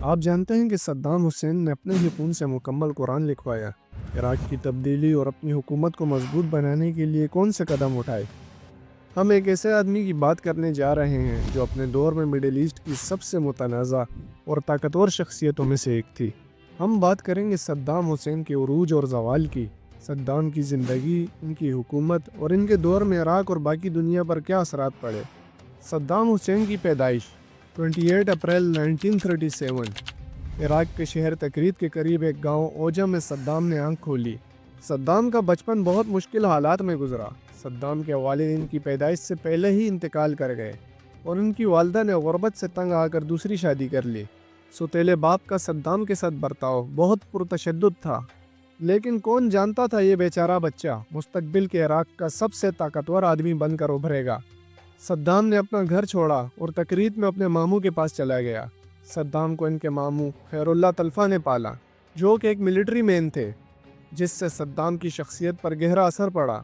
آپ جانتے ہیں کہ صدام حسین نے اپنے ہی خون سے مکمل قرآن لکھوایا۔ عراق کی تبدیلی اور اپنی حکومت کو مضبوط بنانے کے لیے کون سے قدم اٹھائے؟ ہم ایک ایسے آدمی کی بات کرنے جا رہے ہیں جو اپنے دور میں مڈل ایسٹ کی سب سے متنازع اور طاقتور شخصیتوں میں سے ایک تھی۔ ہم بات کریں گے صدام حسین کے عروج اور زوال کی، صدام کی زندگی، ان کی حکومت اور ان کے دور میں عراق اور باقی دنیا پر کیا اثرات پڑے۔ صدام حسین کی پیدائش 28 اپریل 1937 عراق کے شہر تکریت کے قریب ایک گاؤں اوجہ میں صدام نے آنکھ کھولی۔ صدام کا بچپن بہت مشکل حالات میں گزرا۔ صدام کے والدین کی پیدائش سے پہلے ہی انتقال کر گئے اور ان کی والدہ نے غربت سے تنگ آ کر دوسری شادی کر لی۔ سوتیلے باپ کا صدام کے ساتھ برتاؤ بہت پرتشدد تھا، لیکن کون جانتا تھا یہ بیچارہ بچہ مستقبل کے عراق کا سب سے طاقتور آدمی بن کر ابھرے گا۔ صدام نے اپنا گھر چھوڑا اور تکریت میں اپنے ماموں کے پاس چلا گیا۔ صدام کو ان کے ماموں خیر اللہ طلفہ نے پالا، جو کہ ایک ملٹری مین تھے، جس سے صدام کی شخصیت پر گہرا اثر پڑا۔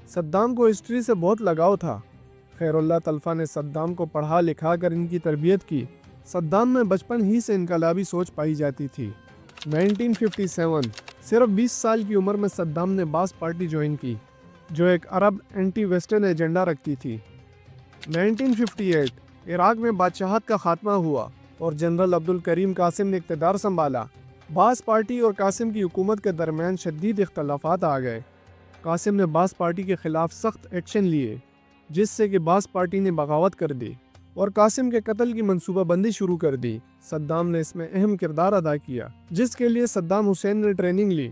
صدام کو ہسٹری سے بہت لگاؤ تھا۔ خیر اللہ طلفہ نے صدام کو پڑھا لکھا کر ان کی تربیت کی۔ صدام میں بچپن ہی سے انقلابی سوچ پائی جاتی تھی۔ 1957 صرف 20 سال کی عمر میں صدام نے باس پارٹی جوائن کی، جو ایک عرب اینٹی ویسٹرن ایجنڈا رکھتی تھی۔ 1958 عراق میں بادشاہت کا خاتمہ ہوا اور جنرل عبدالکریم قاسم نے اقتدار سنبھالا۔ باس پارٹی اور قاسم کی حکومت کے درمیان شدید اختلافات آ گئے۔ قاسم نے باس پارٹی کے خلاف سخت ایکشن لیے، جس سے کہ باس پارٹی نے بغاوت کر دی اور قاسم کے قتل کی منصوبہ بندی شروع کر دی۔ صدام نے اس میں اہم کردار ادا کیا، جس کے لیے صدام حسین نے ٹریننگ لی،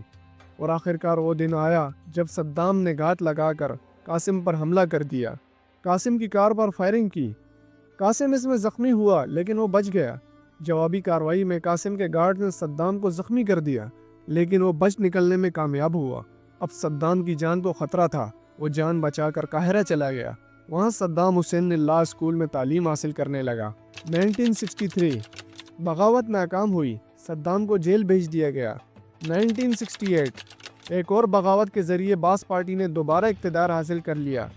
اور آخرکار وہ دن آیا جب صدام نے گھات لگا کر قاسم پر حملہ کر دیا۔ قاسم کی کار پر فائرنگ کی۔ قاسم اس میں زخمی ہوا لیکن وہ بچ گیا۔ جوابی کارروائی میں قاسم کے گارڈ نے صدام کو زخمی کر دیا، لیکن وہ بچ نکلنے میں کامیاب ہوا۔ اب صدام کی جان کو خطرہ تھا۔ وہ جان بچا کر قاہرہ چلا گیا۔ وہاں صدام حسین نے لا اسکول میں تعلیم حاصل کرنے لگا۔ 1963 بغاوت ناکام ہوئی، صدام کو جیل بھیج دیا گیا۔ 1968 ایک اور بغاوت کے ذریعے باس پارٹی نے دوبارہ اقتدار حاصل کر لیا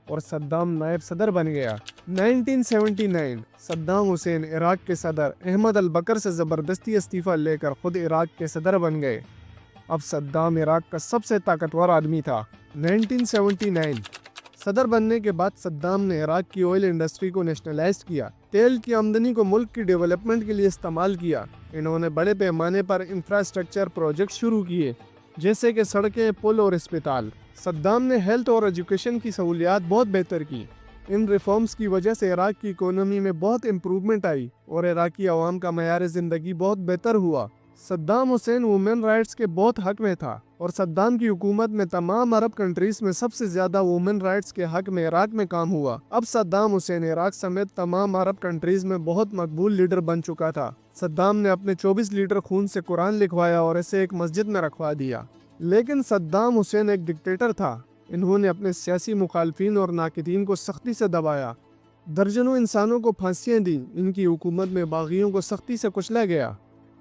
اور صدام نائب صدر بن گیا۔ 1979 صدام حسین عراق کے صدر احمد البکر سے زبردستی استعفیٰ لے کر خود عراق کے صدر بن گئے۔ اب صدام عراق کا سب سے طاقتور آدمی تھا۔ 1979 صدر بننے کے بعد صدام نے عراق کی آئل انڈسٹری کو نیشنلائز کیا۔ تیل کی آمدنی کو ملک کی ڈیولپمنٹ کے لیے استعمال کیا۔ انہوں نے بڑے پیمانے پر انفراسٹرکچر پروجیکٹ شروع کیے، جیسے کہ سڑکیں، پل اور اسپتال۔ صدام نے ہیلتھ اور ایجوکیشن کی سہولیات بہت بہتر کی۔ ان ریفارمز کی وجہ سے عراق کی اکانومی میں بہت امپروومنٹ آئی اور عراقی عوام کا معیار زندگی بہت بہتر ہوا۔ صدام حسین وومن رائٹس کے بہت حق میں تھا اور صدام کی حکومت میں تمام عرب کنٹریز میں سب سے زیادہ وومن رائٹس کے حق میں عراق میں کام ہوا۔ اب صدام حسین عراق سمیت تمام عرب کنٹریز میں بہت مقبول لیڈر بن چکا تھا۔ صدام نے اپنے 24 لیٹر خون سے قرآن لکھوایا اور اسے ایک مسجد میں رکھوا دیا۔ لیکن صدام حسین ایک ڈکٹیٹر تھا۔ انہوں نے اپنے سیاسی مخالفین اور ناقدین کو سختی سے دبایا۔ درجنوں انسانوں کو پھانسیاں دیں۔ ان کی حکومت میں باغیوں کو سختی سے کچلا گیا۔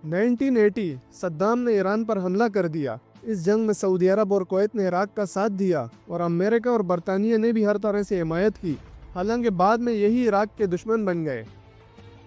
1980 صدام نے ایران پر حملہ کر دیا۔ اس جنگ میں سعودی عرب اور کویت نے عراق کا ساتھ دیا اور امریکہ اور برطانیہ نے بھی ہر طرح سے حمایت کی، حالانکہ بعد میں یہی عراق کے دشمن بن گئے۔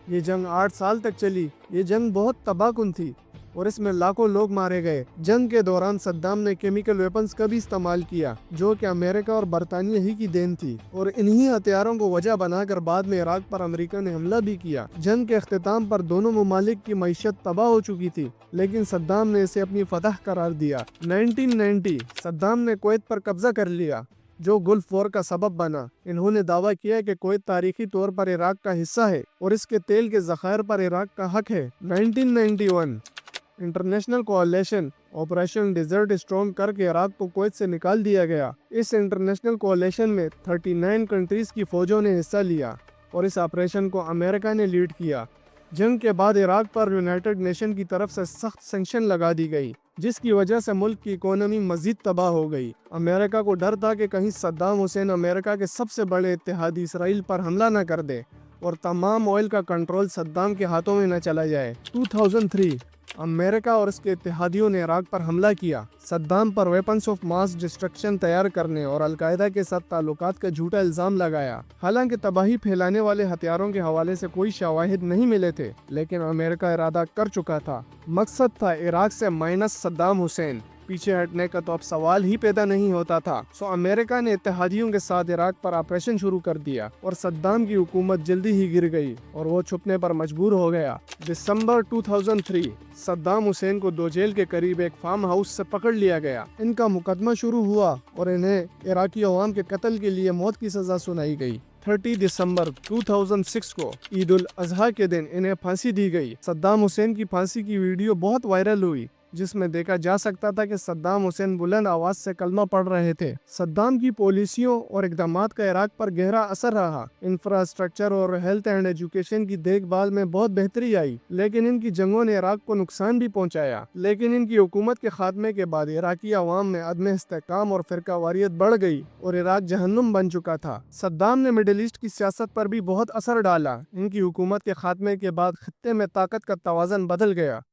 یہ جنگ 8 سال تک چلی۔ یہ جنگ بہت تباہ کن تھی اور اس میں لاکھوں لوگ مارے گئے۔ جنگ کے دوران صدام نے کیمیکل ویپنز کا بھی استعمال کیا، جو کہ امریکہ اور برطانیہ ہی کی دین تھی، اور انہی ہتھیاروں کو وجہ بنا کر بعد میں عراق پر امریکہ نے حملہ بھی کیا۔ جنگ کے اختتام پر دونوں ممالک کی معیشت تباہ ہو چکی تھی، لیکن صدام نے اسے اپنی فتح قرار دیا۔ 1990 صدام نے کویت پر قبضہ کر لیا، جو گلف وار کا سبب بنا۔ انہوں نے دعویٰ کیا کہ کویت تاریخی طور پر عراق کا حصہ ہے اور اس کے تیل کے ذخائر پر عراق کا حق ہے۔ 1991 international coalition operation desert strong کر کے عراق کو کویت سے نکال دیا گیا۔ اس انٹرنیشنل کولیشن میں 39 کنٹریز کی فوجوں نے حصہ لیا اور اس آپریشن کو امریکہ نے لیڈ کیا۔ جنگ کے بعد عراق پر یونائیٹڈ نیشن کی طرف سے سخت سینکشن لگا دی گئی، جس کی وجہ سے ملک کی اکانومی مزید تباہ ہو گئی۔ امریکہ کو ڈر تھا کہ کہیں صدام حسین امریکہ کے سب سے بڑے اتحادی اسرائیل پر حملہ نہ کر دے اور تمام آئل کا کنٹرول صدام کے ہاتھوں میں نہ چلا جائے۔ 2003 امریکہ اور اس کے اتحادیوں نے عراق پر حملہ کیا۔ Saddam per weapons of mass destruction تیار کرنے اور القاعدہ کے ساتھ تعلقات کا جھوٹا الزام لگایا۔ حالانکہ تباہی پھیلانے والے ہتھیاروں کے حوالے سے کوئی شواہد نہیں ملے تھے، لیکن امریکہ ارادہ کر چکا تھا۔ مقصد تھا عراق سے مائنس صدام حسین۔ پیچھے ہٹنے کا تو اب سوال ہی پیدا نہیں ہوتا تھا۔ امریکہ نے اتحادیوں کے ساتھ عراق پر آپریشن شروع کر دیا اور صدام کی حکومت جلدی ہی گر گئی اور وہ چھپنے پر مجبور ہو گیا۔ دسمبر 2003 صدام حسین کو دوجیل کے قریب ایک فارم ہاؤس سے پکڑ لیا گیا۔ ان کا مقدمہ شروع ہوا اور انہیں عراقی عوام کے قتل کے لیے موت کی سزا سنائی گئی۔ 30 دسمبر 2006 کو عید الاضحیٰ کے دن انہیں پھانسی دی گئی۔ صدام حسین کی پھانسی کی ویڈیو بہت وائرل ہوئی، جس میں دیکھا جا سکتا تھا کہ صدام حسین بلند آواز سے کلمہ پڑھ رہے تھے۔ صدام کی پالیسیوں اور اقدامات کا عراق پر گہرا اثر رہا۔ انفراسٹرکچر اور ہیلتھ اینڈ ایجوکیشن کی دیکھ بھال میں بہت بہتری آئی، لیکن ان کی جنگوں نے عراق کو نقصان بھی پہنچایا۔ لیکن ان کی حکومت کے خاتمے کے بعد عراقی عوام میں عدم استحکام اور فرقہ واریت بڑھ گئی اور عراق جہنم بن چکا تھا۔ صدام نے مڈل ایسٹ کی سیاست پر بھی بہت اثر ڈالا۔ ان کی حکومت کے خاتمے کے بعد خطے میں طاقت کا توازن بدل گیا۔